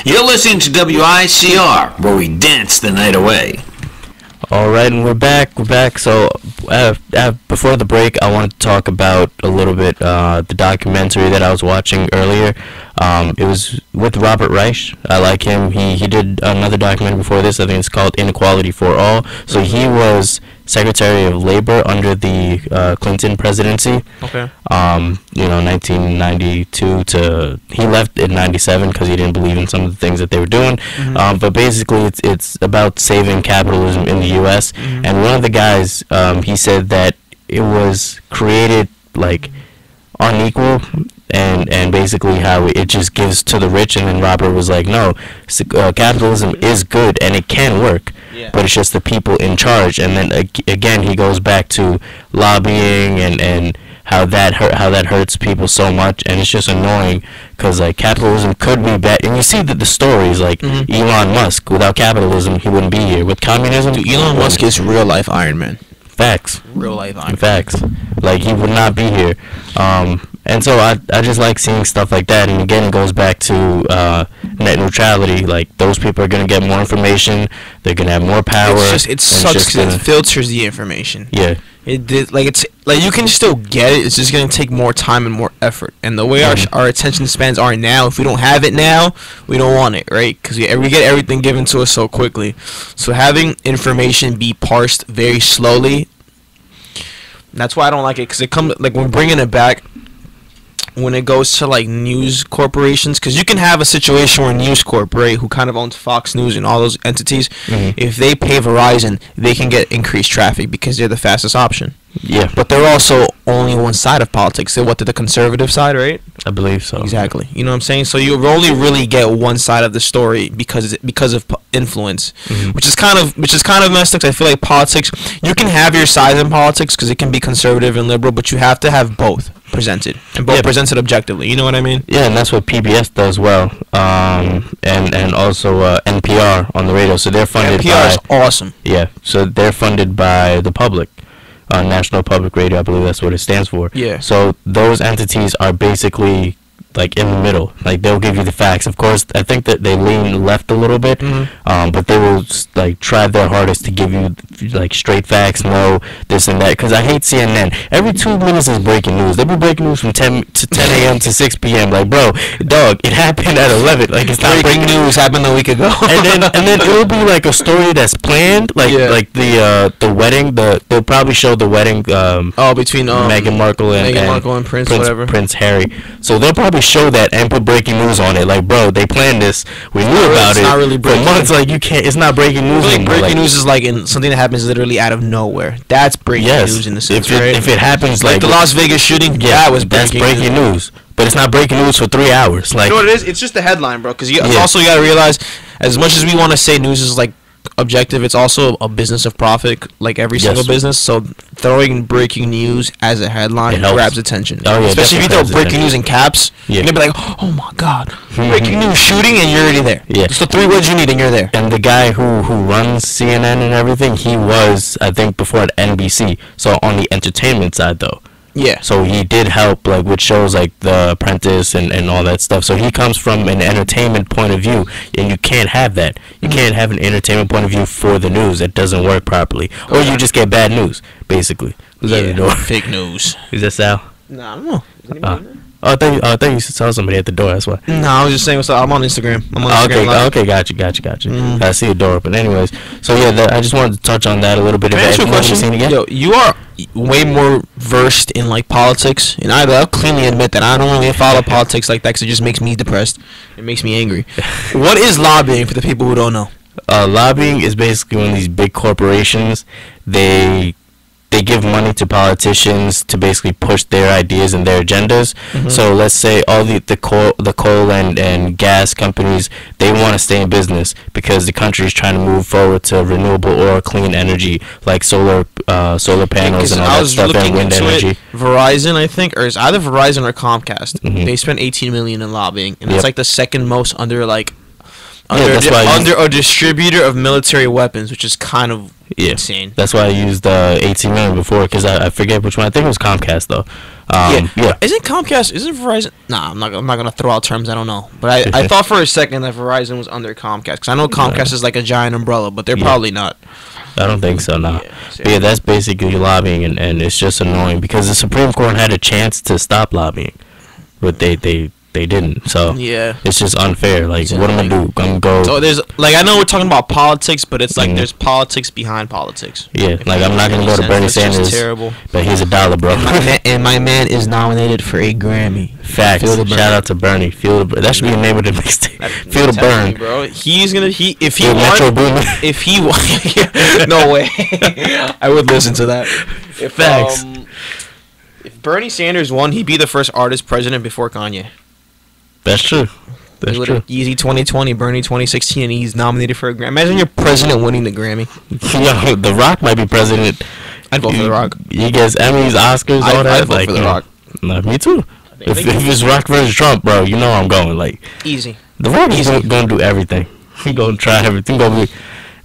You're listening to WICR, where we dance the night away. All right, and we're back. So, before the break, I wanted to talk about a little bit the documentary that I was watching earlier. It was with Robert Reich. I like him. He did another documentary before this. I think it's called Inequality for All. So he was Secretary of Labor under the Clinton presidency. Okay. 1992 to he left in 97 because he didn't believe in some of the things that they were doing. But basically, it's about saving capitalism in the U.S. And one of the guys, he said that it was created like unequal. And basically how it just gives to the rich, and then Robert was like, no, capitalism is good and it can work, but it's just the people in charge. And then again he goes back to lobbying and how that hurts people so much, and it's just annoying because like capitalism could be bad. And you see that the stories like Elon Musk, without capitalism he wouldn't be here. With communism, Elon Musk is real life Iron Man. Facts. Real life Iron Man. Facts. Like he would not be here. And so I just like seeing stuff like that. And again, it goes back to net neutrality. Like those people are gonna get more information. They're gonna have more power. It sucks because it filters the information. Yeah. It's like you can still get it. It's just gonna take more time and more effort. And the way our attention spans are now, if we don't have it now, we don't want it, right? Because we get everything given to us so quickly. So having information be parsed very slowly. That's why I don't like it, because it comes like when bringing it back. When it goes to like news corporations, because you can have a situation where News Corp, right, who kind of owns Fox News and all those entities, if they pay Verizon, they can get increased traffic because they're the fastest option. Yeah. But they're also only one side of politics. They're to the conservative side, right? I believe so. Exactly. You know what I'm saying? So you only really get one side of the story because of influence, which is kind of messed up. 'Cause I feel like politics, you can have your side in politics because it can be conservative and liberal, but you have to have both presented and both presented objectively. You know what I mean? Yeah, and that's what PBS does well. And also NPR on the radio. So they're funded. NPR is awesome. Yeah. So they're funded by the public. National Public Radio, I believe that's what it stands for. Yeah. So those entities are basically like in the middle. Like they'll give you the facts. Of course, I think that they lean left a little bit, but they will like try their hardest to give you like straight facts, no this and that. Because I hate CNN. Every 2 minutes is breaking news. They be breaking news from 10 a.m. to 6 p.m. Like, bro, dog, it happened at 11. Like it's not breaking news happened a week ago. and then it will be like a story that's planned, like the wedding. They'll probably show the wedding. Between Meghan Markle and Prince, whatever. Prince Harry. So they'll probably show that and put breaking news on it. Like, bro, they planned this. We knew about it. It's not really breaking for months. Like you can't. It's not breaking news. Breaking news is like something that happens literally out of nowhere. That's breaking news in the sense, right? If it happens like the Las Vegas shooting, that's breaking news. But it's not breaking news for 3 hours. Like, you know what it is? It's just the headline, bro. Because also you gotta realize, as much as we want to say news is like objective, it's also a business of profit, like every single business. So throwing breaking news as a headline grabs attention. Especially if you throw breaking news in caps, you're gonna be like, oh my god, breaking news shooting, and you're already there. Just the 3 words you need and you're there. And the guy who runs CNN and everything, he was, I think, before at NBC, so on the entertainment side though. Yeah. So he did help like with shows like The Apprentice and all that stuff. So he comes from an entertainment point of view, and you can't have that. You can't have an entertainment point of view for the news. It doesn't work properly. Or you just get bad news, basically. Who's at the door? Fake news. Is that Sal? Nah, I don't know. Is anybody there? I thought you saw somebody at the door. That's why. No, I was just saying what's up. I'm on Instagram. Okay, got you. I see the door open. Anyways, so yeah, I just wanted to touch on that a little bit. Can I ask you a question? Yo, you are way more versed in like politics, and I'll cleanly admit that I don't really follow politics like that because it just makes me depressed. It makes me angry. What is lobbying for the people who don't know? Lobbying is basically when these big corporations they give money to politicians to basically push their ideas and their agendas. So let's say all the coal and gas companies, they want to stay in business because the country is trying to move forward to renewable or clean energy like solar panels and all that stuff and wind energy. Verizon, I think, or it's either Verizon or Comcast. They spent $18 million in lobbying, and it's like the second most under like Under, why under a distributor of military weapons, which is kind of insane. That's why I used 18 million before, because I forget which one. I think it was Comcast though. Yeah. Isn't Comcast? Isn't Verizon? Nah, I'm not gonna throw out terms I don't know. But I thought for a second that Verizon was under Comcast, because I know Comcast is like a giant umbrella, but they're probably not. I don't think so, no. Yeah, that's basically lobbying, and it's just annoying because the Supreme Court had a chance to stop lobbying, but they didn't. So it's just unfair. Like, what am I gonna do? I'm gonna go. So there's like, I know we're talking about politics, but it's like there's politics behind politics. Yeah, like I'm not gonna go to Bernie Sanders. Terrible. But here's $1, bro. And my man is nominated for a Grammy. Facts. Shout out to Bernie. That should be the name of the mixtape. Feel the burn, me, bro. He's gonna if he won, no way. I would listen to that. Facts. If Bernie Sanders won, he'd be the first artist president before Kanye. That's true. That's true. Easy 2020, Bernie 2016, and he's nominated for a Grammy. Imagine your president winning the Grammy. Yo, The Rock might be president. I'd vote for The Rock. He gets Emmys, Oscars, all that. I'd vote for The Rock. No, me too. If it's Rock versus Trump, bro, you know I'm going. Like, easy. The Rock is gonna do everything. He gonna try everything. He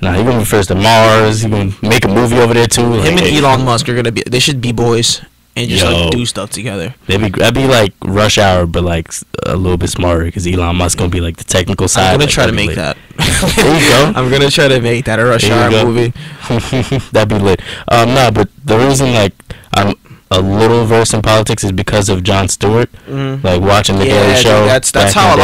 gonna be first to Mars. He gonna make a movie over there too. Him and Elon Musk are gonna be. They should be boys and just like do stuff together. That'd be like Rush Hour, but like a little bit smarter, because Elon Musk gonna be like the technical side. I'm gonna try to make that. There you go. I'm gonna try to make that a Rush Hour movie. That'd be lit. No, but the reason like I'm a little versed in politics is because of Jon Stewart. Like watching the Daily Show. That's how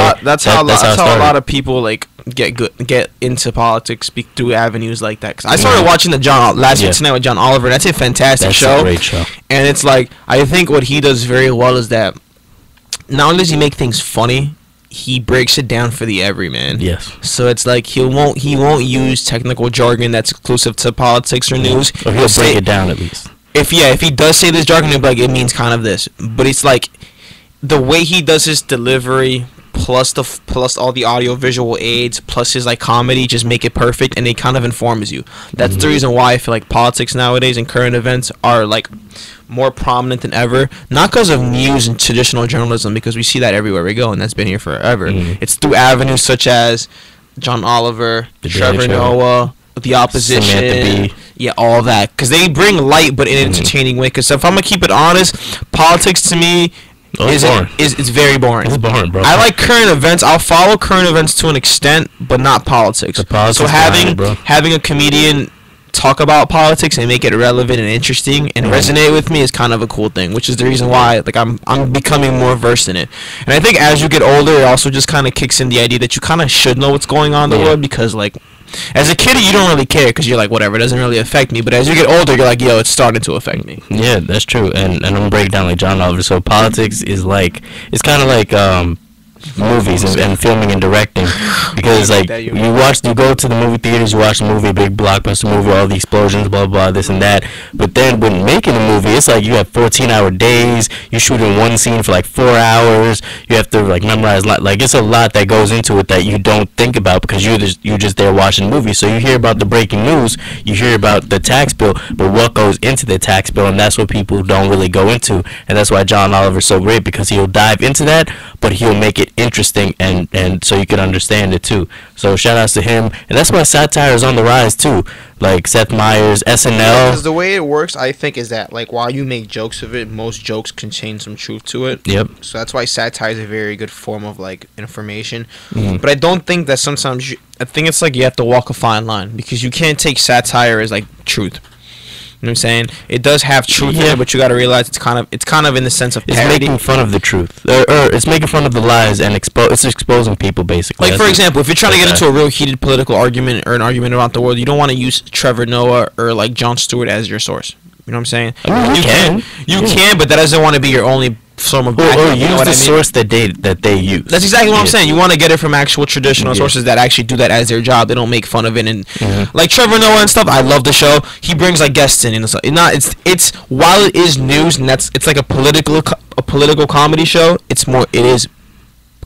a lot of people like get into politics through avenues like that. Cause I started watching the Last Week Tonight with John Oliver. That's a fantastic show. That's a great show. And it's like, I think what he does very well is that not only does he make things funny, he breaks it down for the everyman. Yes. So it's like he won't use technical jargon that's exclusive to politics or news. Or he'll break it down at least. If he does say this jargon, he'll be like, it means kind of this. But it's like the way he does his delivery, plus all the audio visual aids, plus his like comedy, just make it perfect, and it kind of informs you. That's the reason why I feel like politics nowadays and current events are like more prominent than ever. Not because of news and traditional journalism, because we see that everywhere we go, and that's been here forever. It's through avenues such as John Oliver, Trevor Noah, the opposition, all that, because they bring light but in an entertaining way. Because if I'm gonna keep it honest, politics to me it's very boring. It's boring, bro. I like current events. I'll follow current events to an extent, but not politics. So having a comedian talk about politics and make it relevant and interesting and resonate with me is kind of a cool thing, which is the reason why like I'm becoming more versed in it. And I think as you get older, it also just kind of kicks in the idea that you kind of should know what's going on in the world, because like as a kid you don't really care because you're like, whatever, it doesn't really affect me. But as you get older, you're like, yo, it's starting to affect me. Yeah, that's true. And I'm gonna break down like John Oliver. So politics is like, it's kind of like movies and filming and directing, because like you go to the movie theaters, you watch the movie, a big blockbuster movie, all the explosions, blah blah, this and that, but then when making a movie, it's like you have 14-hour days, you shoot in one scene for like 4 hours, you have to like memorize like it's a lot that goes into it that you don't think about because you're just there watching the movie. So you hear about the breaking news, you hear about the tax bill, but what goes into the tax bill, and that's what people don't really go into. And that's why John Oliver's so great, because he'll dive into that, but he'll make it interesting and so you can understand it too. So shout outs to him. And that's why satire is on the rise too, like Seth Meyers, SNL. Because the way it works, I think, is that like while you make jokes of it, most jokes contain some truth to it. Yep. So that's why satire is a very good form of like information. But I don't think that sometimes I think it's like you have to walk a fine line, because you can't take satire as like truth. You know what I'm saying? It does have truth in it, but you got to realize it's kind of in the sense of parody. It's making fun of the truth, or it's making fun of the lies, and it's exposing people basically. Like, for example, if you're trying to get into a real heated political argument or an argument about the world, you don't want to use Trevor Noah or like Jon Stewart as your source. You know what I'm saying? I mean, you can, but that doesn't want to be your only form of or use the source that they use. That's exactly what I'm saying. You want to get it from actual traditional sources that actually do that as their job. They don't make fun of it. And like Trevor Noah and stuff, I love the show. He brings like guests in and stuff. It's while it is news and it's like a political comedy show, it is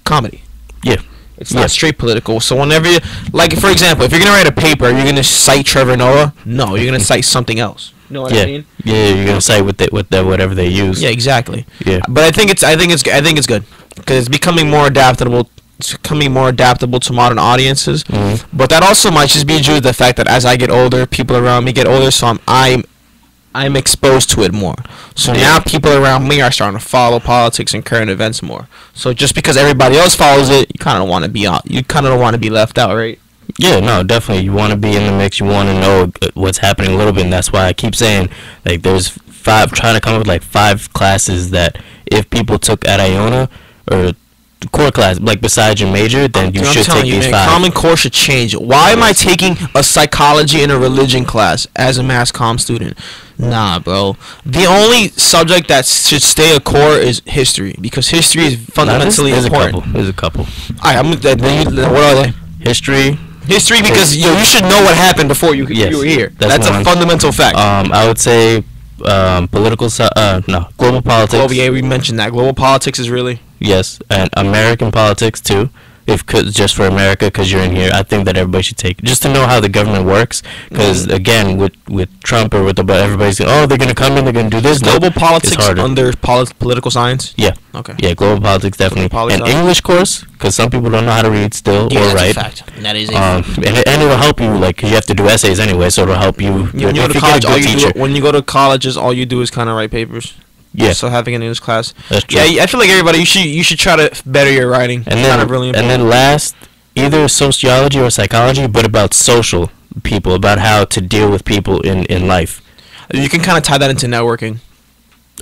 comedy. Yeah. It's not straight political. So whenever like for example, if you're gonna write a paper, you're gonna cite Trevor Noah. No, you're gonna cite something else. You know what I mean? Yeah, you're gonna cite with whatever they use. Yeah, exactly. Yeah. But I think it's good because it's becoming more adaptable becoming more adaptable to modern audiences. Mm-hmm. But that also might just be due to the fact that as I get older, people around me get older, so I'm exposed to it more. So now people around me are starting to follow politics and current events more. So just because everybody else follows it, you kind of don't want to be out. You kind of don't want to be left out, right? Yeah, no, definitely. You want to be in the mix. You want to know what's happening a little bit, and that's why I keep saying, like, there's trying to come up with, like, 5 classes that if people took at Iona, or core class, like, besides your major, then you should take these 5. Common Core should change. Why am I taking a psychology and a religion class as a mass comm student? Nah, bro. The only subject that should stay a core is history, because history is fundamentally important. There's a couple. Alright, what are they? History, because you should know what happened before you were here. That's a fundamental fact. I would say global politics. Yeah, we mentioned that. Global politics is really... Yes, and American politics too. Just for America, because you're in here, I think that everybody should take it, just to know how the government works. Because again, with Trump or with everybody's saying, oh, they're gonna come in, they're gonna do this. Global politics under political science. Yeah. Okay. Yeah, global politics definitely. An English course, because some people don't know how to read still or write. That's a fact. That is and it'll help you, like, 'cause you have to do essays anyway, so it'll help you. When you go to colleges, all you do is kind of write papers. Yeah. So having an English class. That's true. Yeah, I feel like everybody you should try to better your writing. And then last, either sociology or psychology, but about social people, about how to deal with people in life. You can kind of tie that into networking.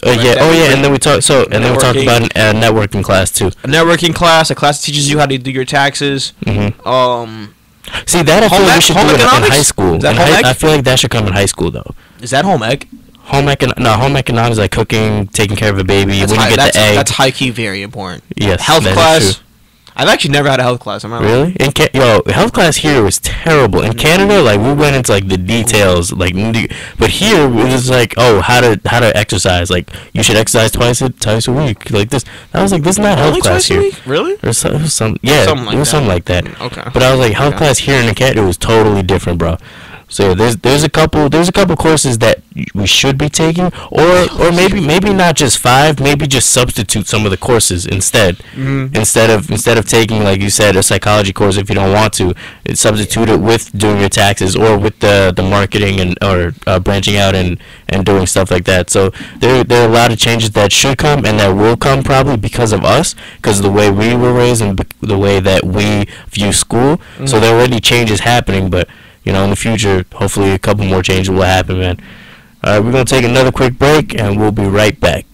And then we talked about a networking class too. A networking class, a class that teaches you how to do your taxes. Mm-hmm. See, that I feel like we should do it in high school. Is that I feel like that should come in high school though. Is that home ec? Home economics, like cooking, taking care of a baby. When you get the egg, that's high key very important. Yes, health class. I've actually never had a health class. Really? Health class here was terrible. In Canada, like, we went into, like, the details, like, but here it was like, oh, how to exercise. Like, you should exercise twice a week, like this. I was like, this is not health class here. Only twice a week? Really? Or something like that. Okay. But I was like, health class here in Canada, it was totally different, bro. So there's a couple courses that we should be taking, or maybe not just 5, maybe just substitute some of the courses instead. Mm-hmm. Instead of taking, like you said, a psychology course if you don't want to, substitute it with doing your taxes or with the marketing or branching out and doing stuff like that. So there are a lot of changes that should come and that will come probably because of us, because of the way we were raised and the way that we view school. Mm-hmm. So there are already changes happening, but in the future, hopefully a couple more changes will happen, man. All right, we're going to take another quick break, and we'll be right back.